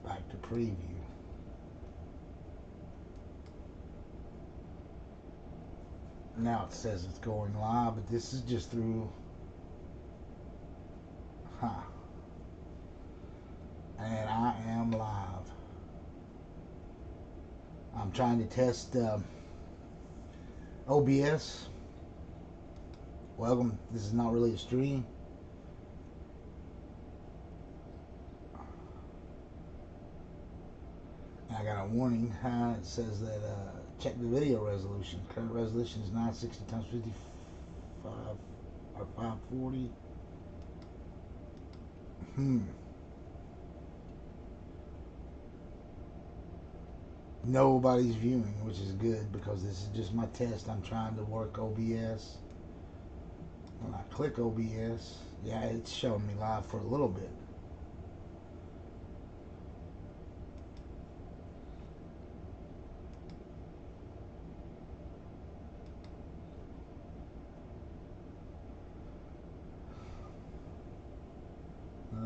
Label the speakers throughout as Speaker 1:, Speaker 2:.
Speaker 1: Back to preview. Now it says it's going live, but this is just through, and I am live. I'm trying to test OBS. Welcome. This is not really a stream. I got a warning. It says that check the video resolution. Current resolution is 960 times 55 or 540. Nobody's viewing, which is good because this is just my test. I'm trying to work OBS. When I click OBS, yeah, it's showing me live for a little bit.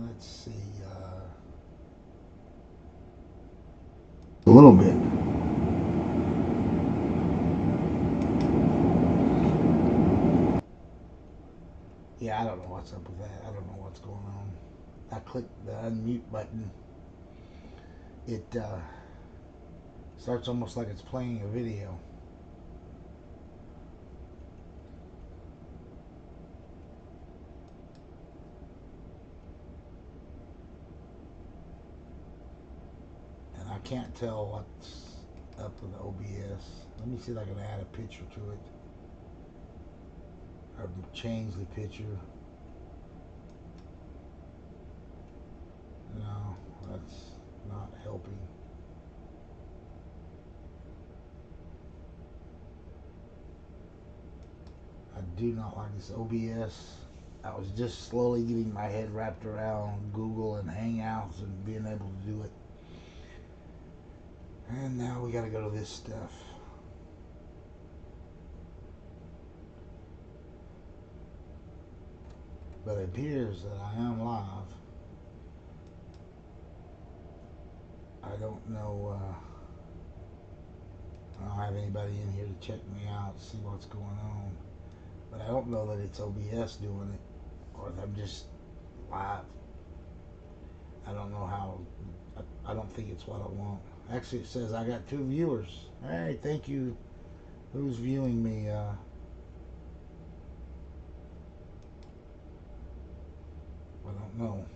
Speaker 1: Let's see. A little bit. Yeah, I don't know what's up with that. I don't know what's going on. I clicked the unmute button. It starts almost like it's playing a video. And I can't tell what's up with OBS. Let me see if I can add a picture to it. Or change the picture. No, that's not helping. I do not like this OBS. I was just slowly getting my head wrapped around Google and Hangouts and being able to do it. And now we gotta go to this stuff. But it appears that I am live. I don't know, I don't have anybody in here to check me out, see what's going on. But I don't know that it's OBS doing it, or if I'm just live. I don't know how, I don't think it's what I want. Actually, it says I got 2 viewers. Hey, thank you. Who's viewing me? I don't know.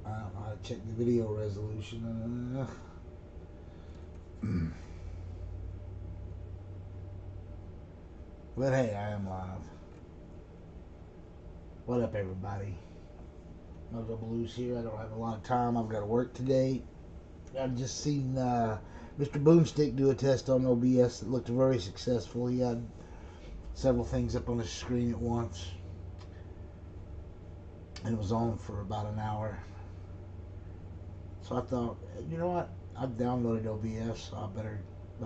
Speaker 1: I don't know how to check the video resolution. But hey, I am live. What up, everybody? Moto Blues here. I don't have a lot of time. I've got to work today. I've just seen Mr. Boomstick do a test on OBS that looked very successful. He had several things up on his screen at once, and it was on for about an hour. So I thought, you know what? I've downloaded OBS, so I better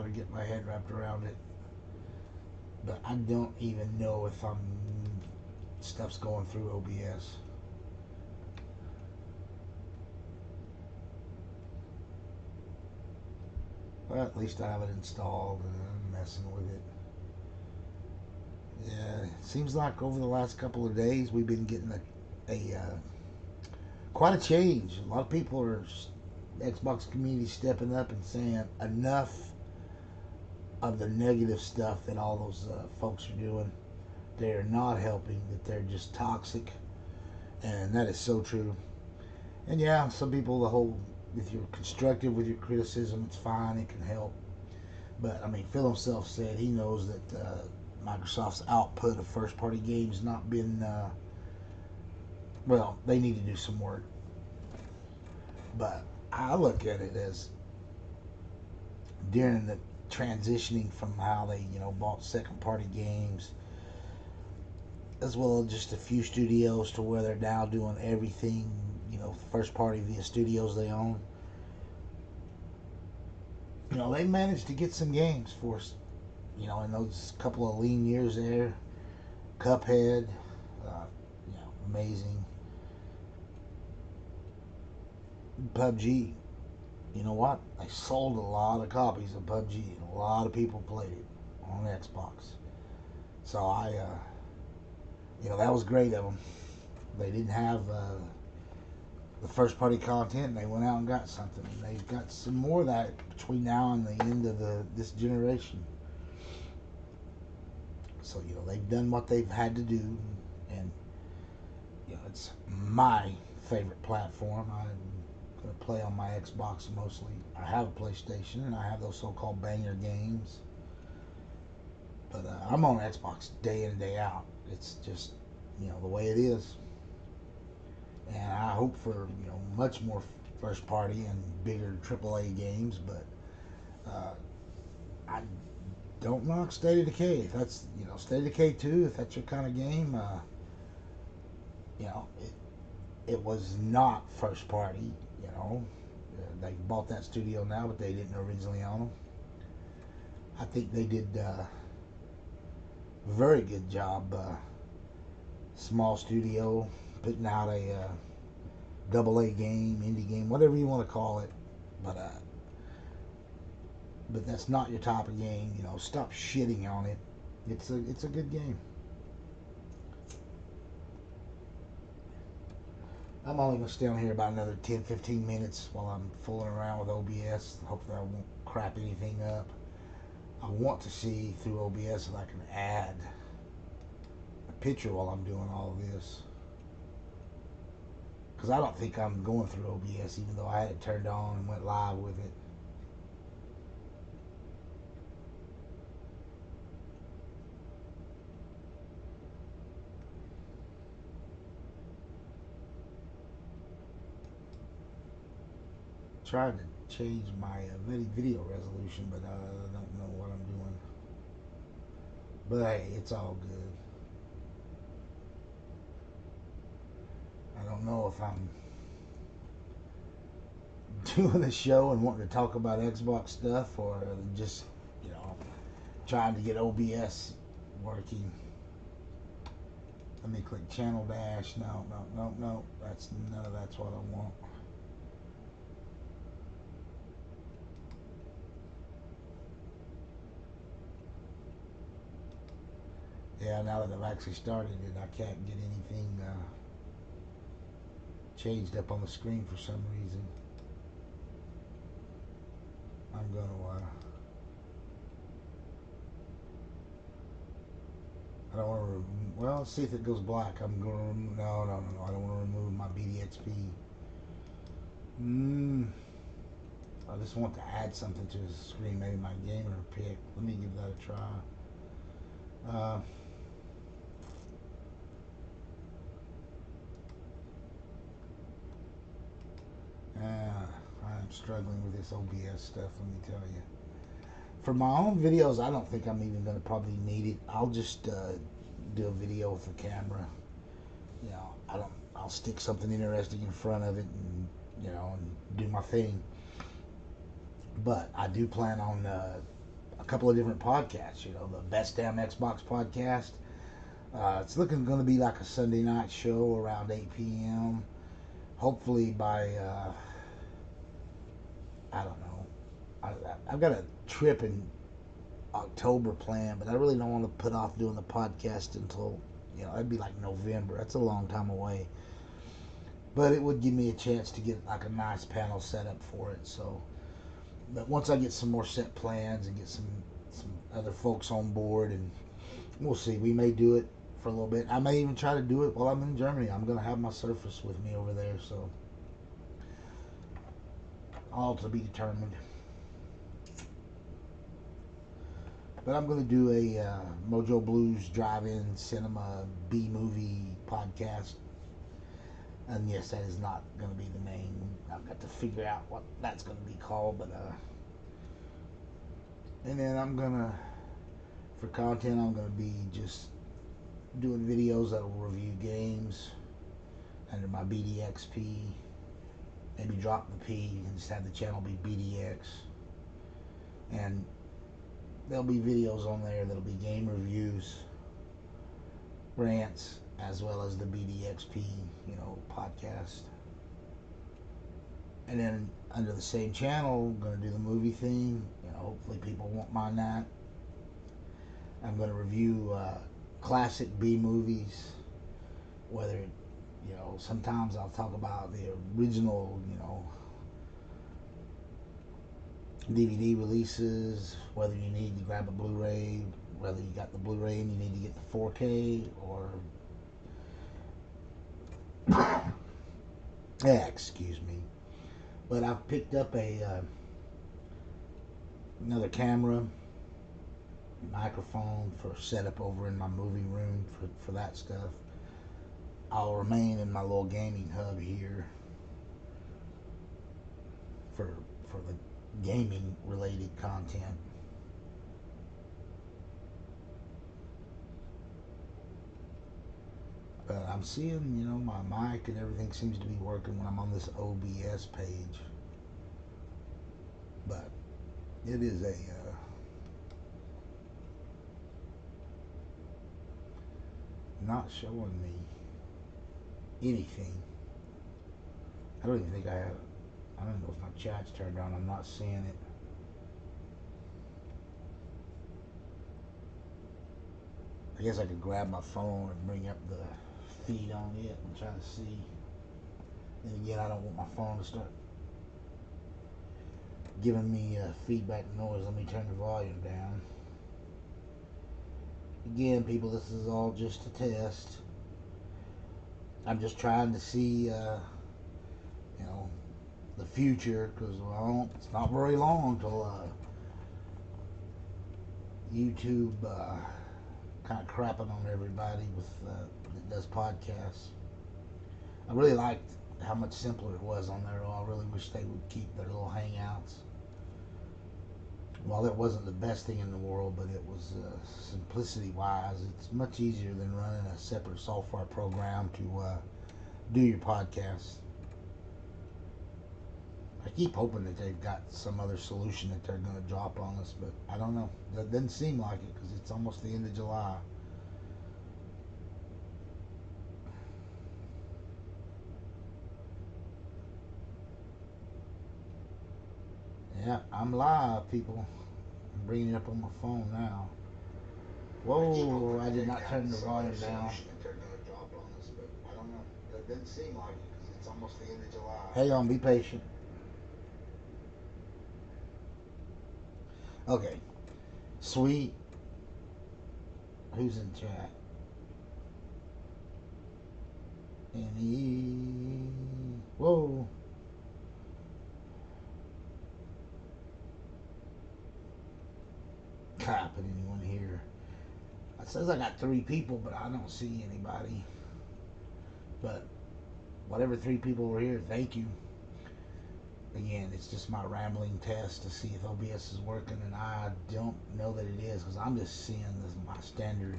Speaker 1: get my head wrapped around it. But I don't even know if stuff's going through OBS. Well, at least I have it installed and I'm messing with it. Yeah, it seems like over the last couple of days we've been getting quite a change. A lot of people are, the Xbox community, stepping up and saying enough of the negative stuff that all those folks are doing. They're not helping, that they're just toxic, and that is so true. And yeah, some people, the whole, if you're constructive with your criticism, it's fine, it can help. But I mean, Phil himself said he knows that Microsoft's output of first-party games not been well, they need to do some work. But I look at it as during the transitioning from how they, bought second-party games, as well as just a few studios, to where they're now doing everything, first-party via studios they own. They managed to get some games for us, in those couple of lean years there. Cuphead, amazing. PUBG, you know what? They sold a lot of copies of PUBG, and a lot of people played it on Xbox. So that was great of them. They didn't have the first party content, and they went out and got something. And they've got some more of that between now and the end of this generation. So they've done what they've had to do, and it's my favorite platform. I'm gonna play on my Xbox mostly. I have a PlayStation, and I have those so-called banger games. But I'm on Xbox day in and day out. It's just the way it is. And I hope for much more first party and bigger AAA games. But I don't knock State of Decay. If that's State of Decay 2, if that's your kind of game, it was not first party. They bought that studio now, but they didn't originally own them. I think they did a very good job. Small studio putting out a AA game, indie game, whatever you want to call it. But that's not your type of game. Stop shitting on it. It's a good game. I'm only going to stay on here about another 10-15 minutes while I'm fooling around with OBS. Hopefully I won't crap anything up. I want to see through OBS if I can add a picture while I'm doing all of this. Because I don't think I'm going through OBS, even though I had it turned on and went live with it. Trying to change my video resolution, but I don't know what I'm doing. But hey, it's all good. I don't know if I'm doing a show and wanting to talk about Xbox stuff, or just trying to get OBS working. Let me click channel dash. No. That's none of that's what I want. Yeah, now that I've actually started it, I can't get anything changed up on the screen for some reason. I'm gonna I don't want to well, let's see if it goes black. I'm gonna no, I don't want to remove my BDXP. I just want to add something to the screen, maybe my gamer pick. Let me give that a try. I'm struggling with this OBS stuff, let me tell you. For my own videos, I don't think I'm even going to probably need it. I'll just do a video with the camera. I'll stick something interesting in front of it and, and do my thing. But I do plan on a couple of different podcasts, the Best Damn Xbox podcast. It's looking going to be like a Sunday night show around 8 p.m. Hopefully by, I don't know. I've got a trip in October planned, but I really don't want to put off doing the podcast until, it'd be like November. That's a long time away. But it would give me a chance to get like a nice panel set up for it. So, but once I get some more set plans and get some other folks on board, and we'll see. We may do it for a little bit. I may even try to do it while I'm in Germany. I'm going to have my Surface with me over there, so all to be determined. But I'm going to do a Mojo Blues Drive-In Cinema B-Movie podcast. And yes, that is not going to be the name. I've got to figure out what that's going to be called. But and then I'm going to, for content, I'm going to be just doing videos that will review games under my BDXP. Maybe drop the P and just have the channel be BDX. And there'll be videos on there that'll be game reviews, rants, as well as the BDXP, podcast. And then under the same channel, I'm going to do the movie theme. Hopefully people won't mind that. I'm going to review classic B movies, whether, sometimes I'll talk about the original, DVD releases, whether you need to grab a Blu-ray, whether you got the Blu-ray and you need to get the 4K, or yeah, excuse me. But I've picked up another camera, microphone for setup over in my movie room for that stuff. I'll remain in my little gaming hub here for the gaming related content. But I'm seeing, my mic and everything seems to be working when I'm on this OBS page. But it is not showing me anything. I don't even think I have. I don't know if my chat's turned on. I'm not seeing it. I guess I could grab my phone and bring up the feed on it and try to see. And again, I don't want my phone to start giving me feedback noise. Let me turn the volume down. Again, people, this is all just a test. I'm just trying to see, the future, because it's not very long till YouTube kind of crapping on everybody that does podcasts. I really liked how much simpler it was on there. I really wish they would keep their little hangouts. While it wasn't the best thing in the world, but it was simplicity wise, it's much easier than running a separate software program to do your podcast. I keep hoping that they've got some other solution that they're going to drop on us, but I don't know. That doesn't seem like it because it's almost the end of July. Yeah, I'm live, people. I'm bringing it up on my phone now. Whoa, I did not turn the volume down. I don't know. That doesn't seem like it because it's almost the end of July. Hang on, be patient. Okay. Sweet. Who's in chat? Any. Whoa. Put anyone here? It says I got 3 people, but I don't see anybody. But whatever 3 people were here, thank you. Again, it's just my rambling test to see if OBS is working, and I don't know that it is because I'm just seeing my standard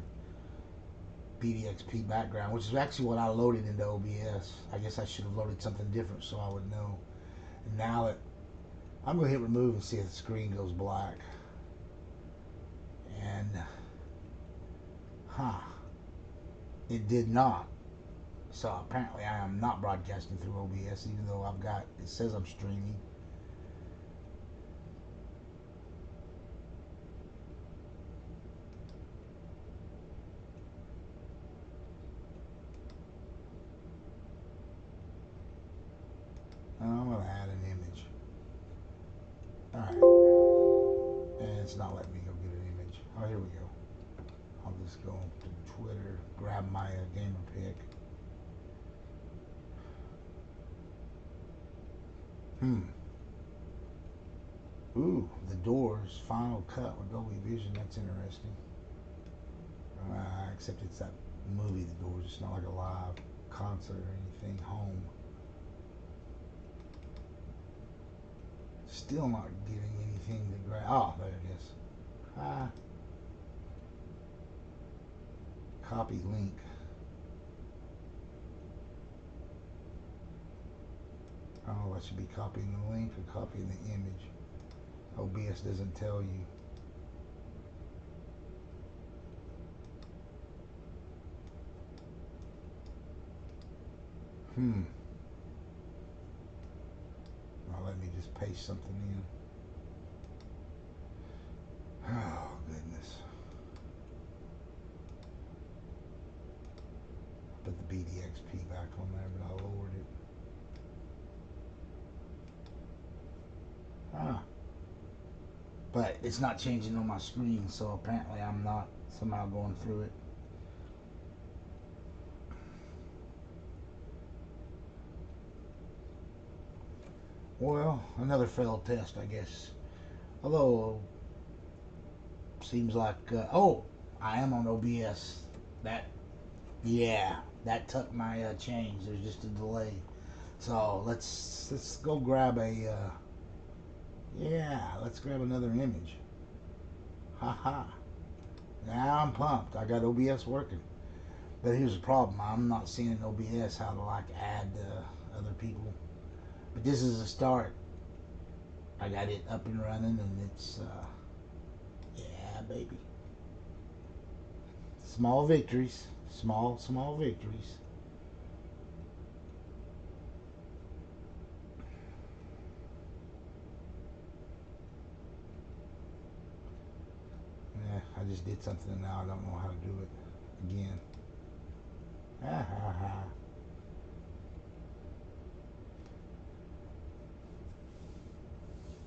Speaker 1: BDXP background, which is actually what I loaded into OBS. I guess I should have loaded something different so I would know. And now that I'm going to hit remove and see if the screen goes black. And it did not. So apparently I am not broadcasting through OBS, even though it says I'm streaming. I'm going to add an image. Alright. And it's not letting me go get an image. Oh, here we go. I'll just go to Twitter, grab my gamer pick. Ooh, The Doors, Final Cut with Dolby Vision. That's interesting. Except it's that movie, The Doors. It's not like a live concert or anything. Home. Still not getting anything to grab. Oh, there it is. Copy link. Oh, I should be copying the link or copying the image. OBS doesn't tell you. Hmm. Now let me just paste something in. Oh, goodness. Put the BDXP back on there, but I lowered it. Ah. But it's not changing on my screen, so apparently I'm not somehow going through it. Well, another failed test, I guess. Although, seems like, oh, I am on OBS. That, yeah, that took my change. There's just a delay. So let's go grab a, yeah, let's grab another image. Haha. Now I'm pumped. I got OBS working. But here's the problem. I'm not seeing in OBS how to like add other people. But this is a start. I got it up and running, and it's yeah, baby. Small victories, small victories. Yeah, I just did something and now I don't know how to do it again. Ha ha ha.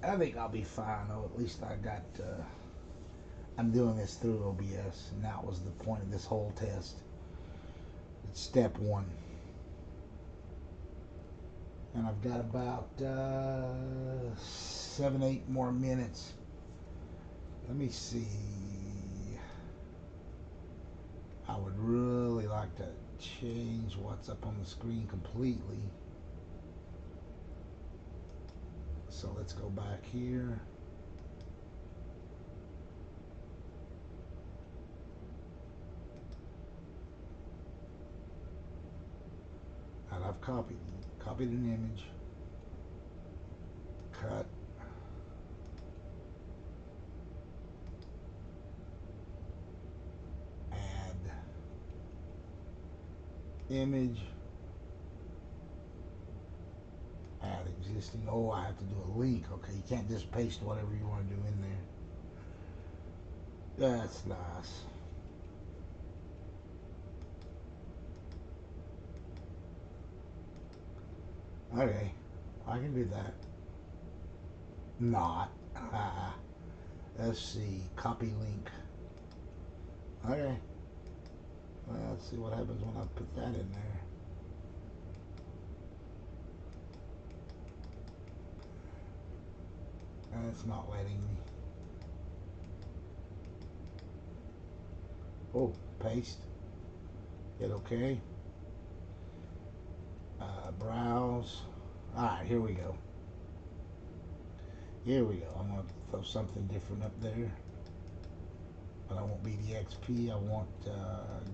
Speaker 1: I think I'll be fine. Oh, at least I got. I'm doing this through OBS, and that was the point of this whole test. It's step one. And I've got about 7, 8 more minutes. Let me see. I would really like to change what's up on the screen completely. So let's go back here. And I've copied an image, cut, add image, add existing. Oh, I have to do a link. Okay, you can't just paste whatever you want to do in there. That's nice. Okay, I can do that. Not. Let's see. Copy link. Okay. Well, let's see what happens when I put that in there. It's not letting me. Oh, paste. Hit OK. Browse. Alright, here we go. Here we go. I'm going to throw something different up there. But I want BDXP. I want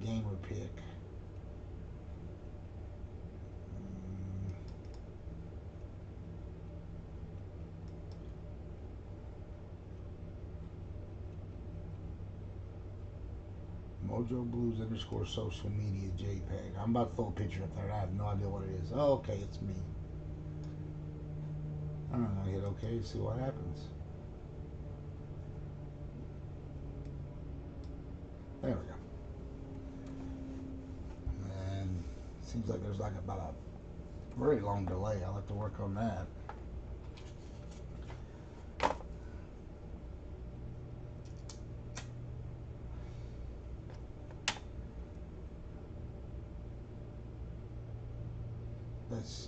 Speaker 1: gamer pick. Mojo Blues _ social media JPEG. I'm about to throw a picture up there. I have no idea what it is. Oh, okay, it's me. I'm gonna hit OK, see what happens. There we go. And seems like there's like about a very long delay. I'll have to work on that.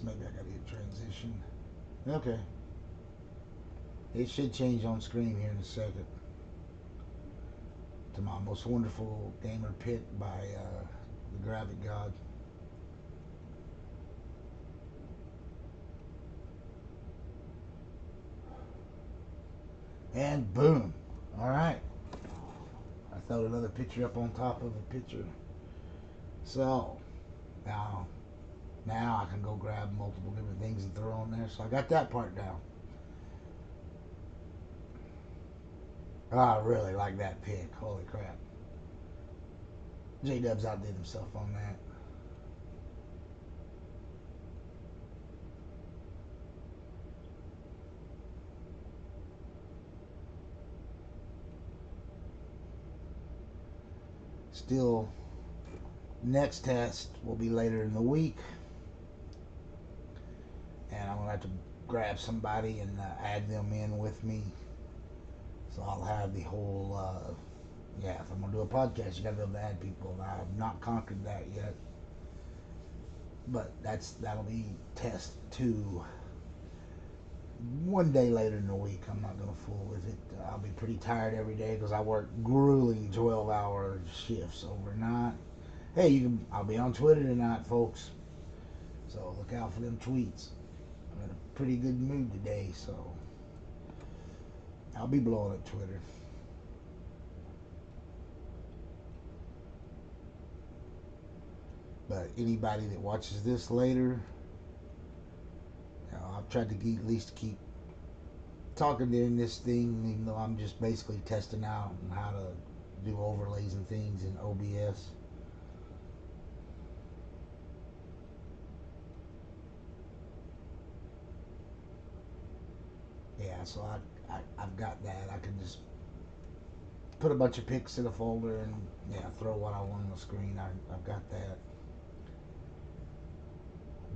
Speaker 1: Maybe I gotta get transition. Okay. It should change on screen here in a second. To my most wonderful gamer pick by the Graphic God. And boom. Alright. I throw another picture up on top of a picture. So now I can go grab multiple different things and throw on there. So I got that part down. Oh, I really like that pick. Holy crap. J-Dubs outdid himself on that. still, next test will be later in the week, and I'm gonna have to grab somebody and add them in with me. So I'll have the whole. Yeah, if I'm gonna do a podcast, you gotta be able to add people, and I have not conquered that yet. But that'll be test 2. One day later in the week. I'm not gonna fool with it. I'll be pretty tired every day because I work grueling 12-hour shifts overnight. Hey, I'll be on Twitter tonight, folks. So look out for them tweets. I'm in a pretty good mood today, so I'll be blowing up Twitter. But anybody that watches this later, I've tried to at least keep talking during this thing, even though I'm just basically testing out on how to do overlays and things in OBS. Yeah, so I've got that. I can just put a bunch of pics in a folder and throw what I want on the screen. I've got that.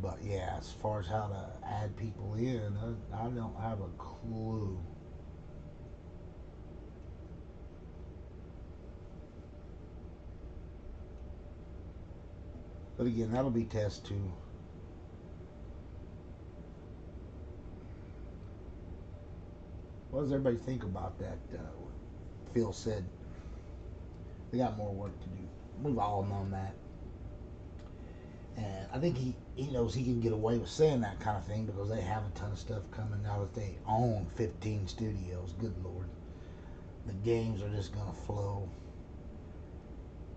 Speaker 1: But yeah, as far as how to add people in, I don't have a clue. But again, that'll be test 2. What does everybody think about that? Phil said they got more work to do. We've all known that. And I think he knows he can get away with saying that kind of thing because they have a ton of stuff coming now that they own 15 studios. Good Lord. The games are just going to flow.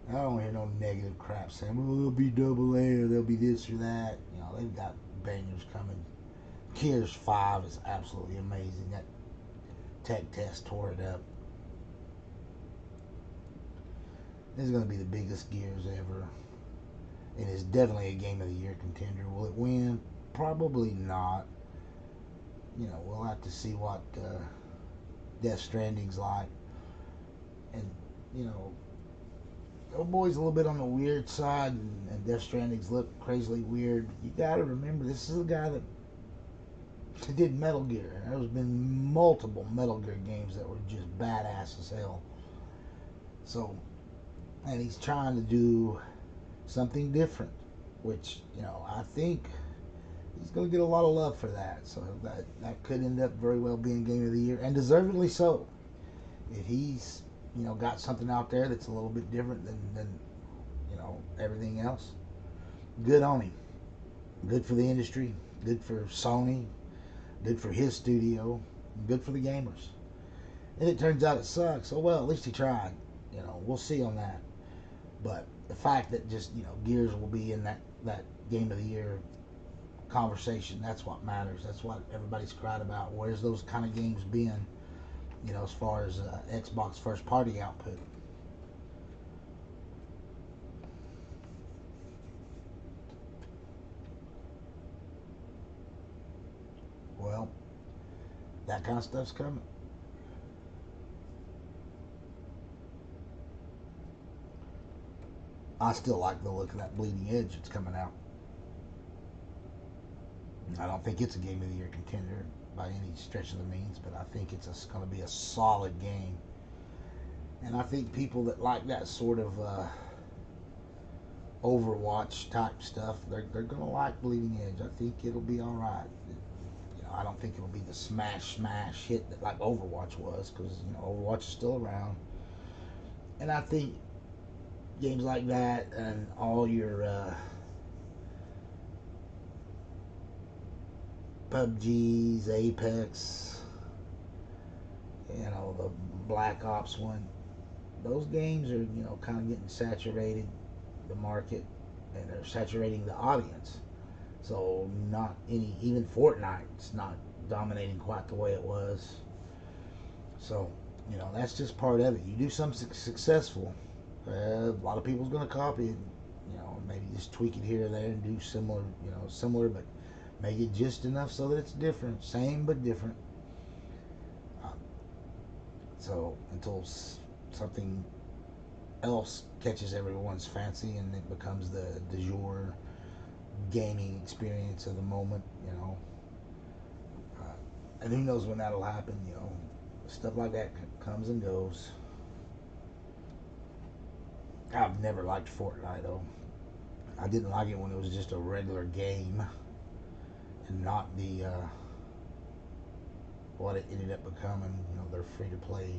Speaker 1: I don't hear no negative crap saying, well, they'll be double A or they'll be this or that. They've got bangers coming. Gears 5 is absolutely amazing. That tech test tore it up. This is going to be the biggest Gears ever. And it's definitely a Game of the Year contender. Will it win? Probably not. We'll have to see what Death Stranding's like. And, old boy's a little bit on the weird side, and Death Stranding's look crazily weird. You gotta remember, this is a guy that did Metal Gear. There's been multiple Metal Gear games that were just badass as hell. So, and he's trying to do something different, which, I think he's going to get a lot of love for that. So that could end up very well being Game of the Year, and deservedly so. If he's, got something out there that's a little bit different than everything else, good on him. Good for the industry, good for Sony, good for his studio, good for the gamers. And it turns out it sucks. Oh well, at least he tried. We'll see on that. But the fact that just, Gears will be in that Game of the Year conversation, that's what matters. That's what everybody's cried about. Where's those kind of games been, as far as Xbox first party output? Well, that kind of stuff's coming. I still like the look of that Bleeding Edge that's coming out. I don't think it's a Game of the Year contender by any stretch of the means, but I think it's going to be a solid game. And I think people that like that sort of Overwatch type stuff, they're going to like Bleeding Edge. I think it'll be all right. I don't think it'll be the smash hit that like Overwatch was, because Overwatch is still around. And I think games like that and all your PUBGs, Apex, the Black Ops one, those games are kind of getting saturated the market, and they're saturating the audience. So not even Fortnite's not dominating quite the way it was. So that's just part of it. You do something successful, a lot of people's going to copy it. Maybe just tweak it here or there and do similar, but make it just enough so that it's different, same but different. So until something else catches everyone's fancy, and it becomes the du jour gaming experience of the moment. And who knows when that'll happen. Stuff like that comes and goes. I've never liked Fortnite though. I didn't like it when it was just a regular game and not the what it ended up becoming. Their free to play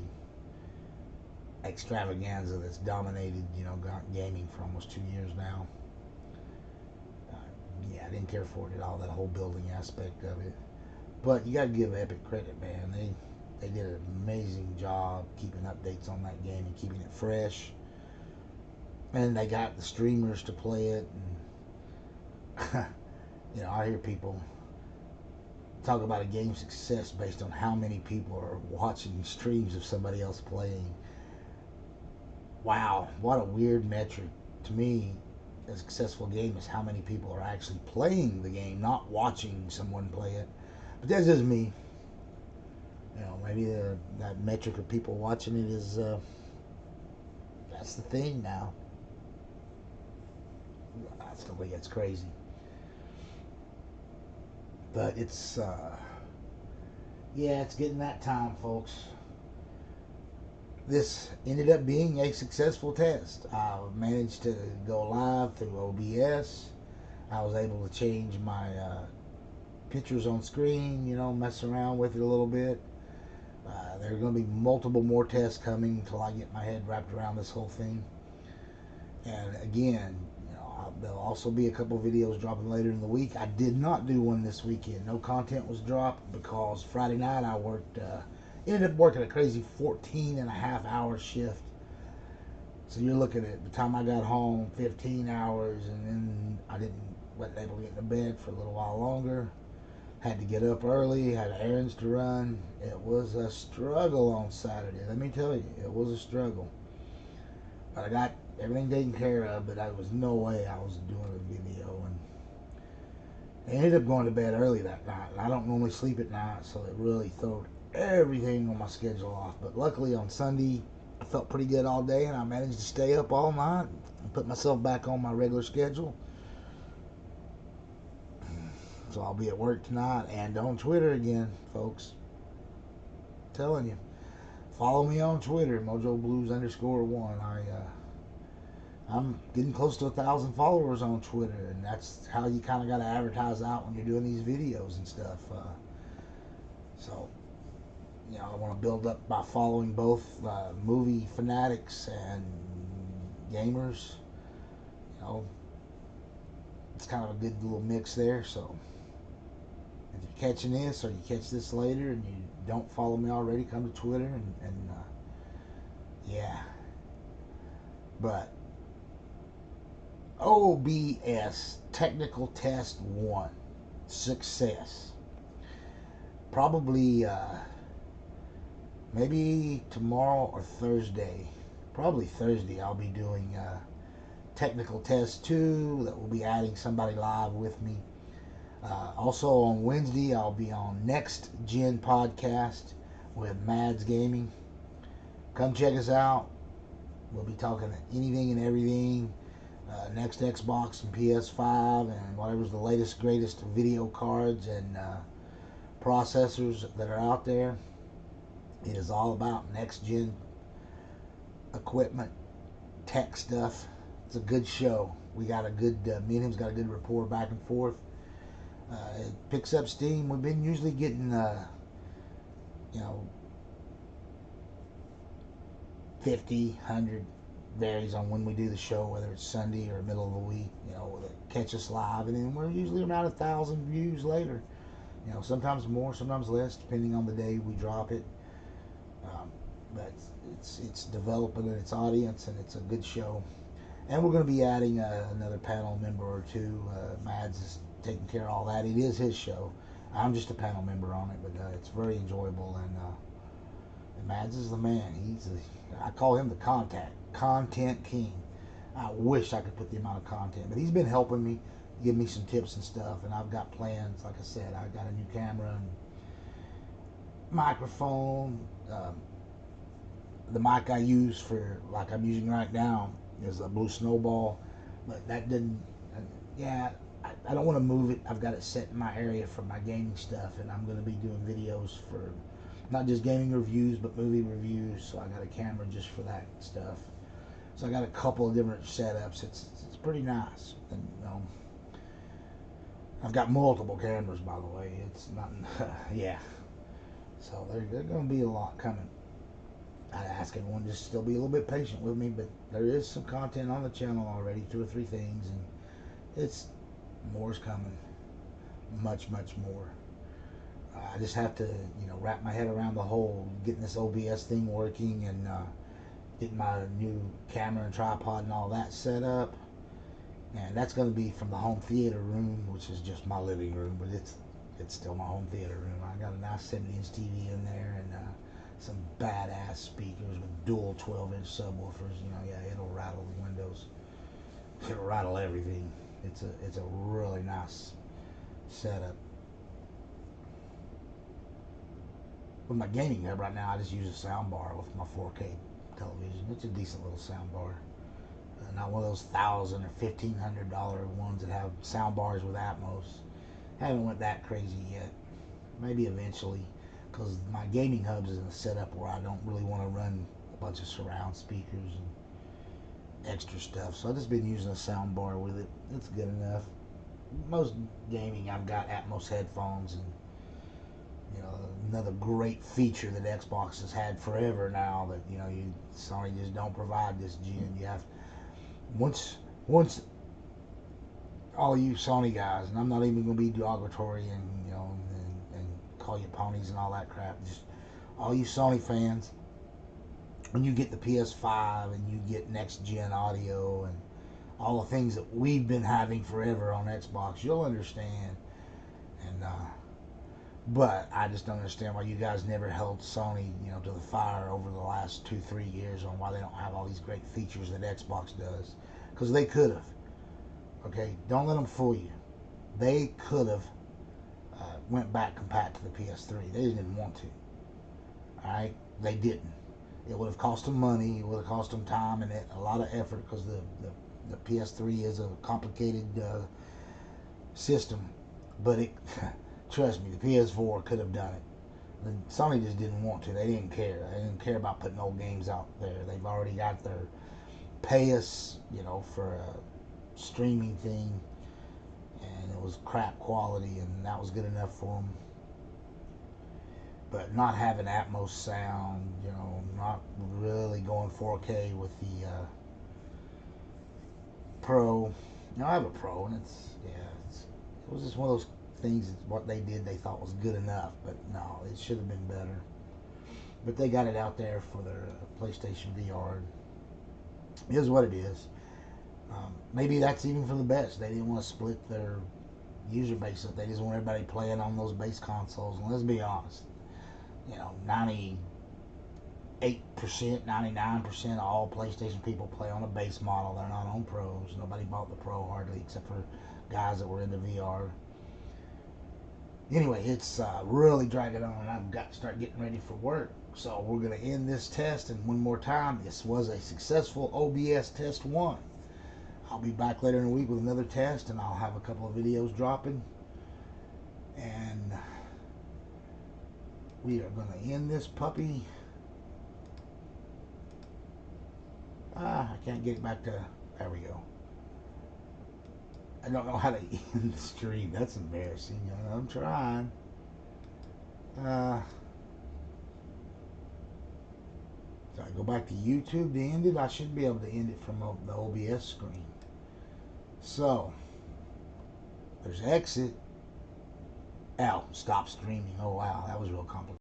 Speaker 1: extravaganza that's dominated gaming for almost 2 years now. Yeah, I didn't care for it at all. That whole building aspect of it. But you got to give Epic credit, man. They did an amazing job keeping updates on that game and keeping it fresh. And they got the streamers to play it. And I hear people talk about a game's success based on how many people are watching streams of somebody else playing. Wow, what a weird metric. To me, a successful game is how many people are actually playing the game, not watching someone play it. But that's just me. Maybe that metric of people watching it is that's the thing now. I still think it's crazy. But it's it's getting that time, folks. This ended up being a successful test. I managed to go live through OBS. I was able to change my pictures on screen, mess around with it a little bit. There are going to be multiple more tests coming until I get my head wrapped around this whole thing. And again, there'll also be a couple videos dropping later in the week. I did not do one this weekend. No content was dropped because Friday night I ended up working a crazy 14 and a half hour shift. So you're looking at the time I got home, 15 hours, and then wasn't able to get into bed for a little while longer. Had to get up early, had errands to run. It was a struggle on Saturday. Let me tell you, it was a struggle. But I got everything taken care of, but there was no way I was doing a video. And I ended up going to bed early that night. And I don't normally sleep at night, so it really threw everything on my schedule off. But luckily on Sunday, I felt pretty good all day, and I managed to stay up all night and put myself back on my regular schedule. So I'll be at work tonight and on Twitter again, folks. I'm telling you. Follow me on Twitter, MojoBlues_1. I'm getting close to 1,000 followers on Twitter, and that's how you kind of got to advertise out when you're doing these videos and stuff. So, I want to build up by following both movie fanatics and gamers. It's kind of a good little mix there. So, if you're catching this or you catch this later and you don't follow me already, come to Twitter and yeah. But OBS Technical Test 1 success. Probably maybe tomorrow or Thursday. Probably Thursday I'll be doing Technical Test 2 that will be adding somebody live with me. Also on Wednesday I'll be on Next Gen Podcast with Mads Gaming. Come check us out. We'll be talking anything and everything. Next Xbox and PS5 and whatever's the latest, greatest video cards and processors that are out there. It is all about next gen equipment, tech stuff. It's a good show. We got a good, me and him's got a good rapport back and forth. It picks up steam. We've been usually getting, 50, 100, varies on when we do the show, whether it's Sunday or middle of the week, catch us live, and then we're usually around 1,000 views later. Sometimes more, sometimes less, depending on the day we drop it. But it's developing its audience, and it's a good show. And we're going to be adding another panel member or two. Mads is taking care of all that. It is his show. I'm just a panel member on it, but it's very enjoyable. And Mads is the man. I call him the content king. I wish I could put the amount of content, but he's been helping me, give me some tips and stuff, and I've got plans. Like I said, I got a new camera and microphone, The mic I use for, like I'm using right now, is a Blue Snowball, but that didn't. Yeah, I don't want to move it. I've got it set in my area for my gaming stuff, and I'm going to be doing videos for not just gaming reviews, but movie reviews. So I got a camera just for that stuff. So I got a couple of different setups. It's pretty nice, and I've got multiple cameras, by the way. It's not, yeah. So there's going to be a lot coming. I ask everyone to still be a little bit patient with me, but there is some content on the channel already, 2 or 3 things, and it's more's coming, much more. I just have to, wrap my head around the whole getting this OBS thing working and getting my new camera and tripod and all that set up. And that's going to be from the home theater room, which is just my living room, but it's still my home theater room. I got a nice 70-inch TV in there and some badass speakers with dual 12-inch subwoofers. Yeah, it'll rattle the windows. It'll rattle everything. It's a really nice setup. With my gaming hub right now, I just use a sound bar with my 4K television. It's a decent little sound bar. Not one of those $1,000 or $1,500 ones that have sound bars with Atmos. Haven't went that crazy yet. Maybe eventually, because my gaming hubs is in a setup where I don't really want to run a bunch of surround speakers and extra stuff. So I've just been using a sound bar with it. It's good enough. Most gaming, I've got Atmos headphones, and another great feature that Xbox has had forever now that Sony just don't provide this gen. You have once all you Sony guys, and I'm not even going to be derogatory and and call you ponies and all that crap. Just all you Sony fans, when you get the PS5 and you get next gen audio and all the things that we've been having forever on Xbox, you'll understand. And but I just don't understand why you guys never held Sony, to the fire over the last 2-3 years on why they don't have all these great features that Xbox does. Because they could have. Okay, don't let them fool you. They could have went back compat to the PS3. They didn't want to. All right, they didn't. It would have cost them money. It would have cost them time and a lot of effort because the PS3 is a complicated system. But it, trust me, the PS4 could have done it. And Sony just didn't want to. They didn't care. They didn't care about putting old games out there. They've already got their pay us, for a streaming thing, and it was crap quality, and that was good enough for them. But not having Atmos sound, not really going 4K with the Pro. I have a Pro, and it was just one of those things that what they did they thought was good enough, but no, it should have been better. But they got it out there for their PlayStation VR. It is what it is. Maybe that's even for the best. They didn't want to split their user base up. They just want everybody playing on those base consoles. And let's be honest, 98%, 99% of all PlayStation people play on a base model. They're not on Pros. Nobody bought the Pro hardly, except for guys that were into VR. Anyway, it's really dragging on. I've got to start getting ready for work. So we're going to end this test. And one more time, this was a successful OBS test 1. I'll be back later in the week with another test, and I'll have a couple of videos dropping. And we are going to end this puppy. I can't get it back to... There we go. I don't know how to end the stream. That's embarrassing. I'm trying. So I go back to YouTube to end it. I should be able to end it from the OBS screen. So there's exit. Stop streaming. Oh wow, that was real complicated.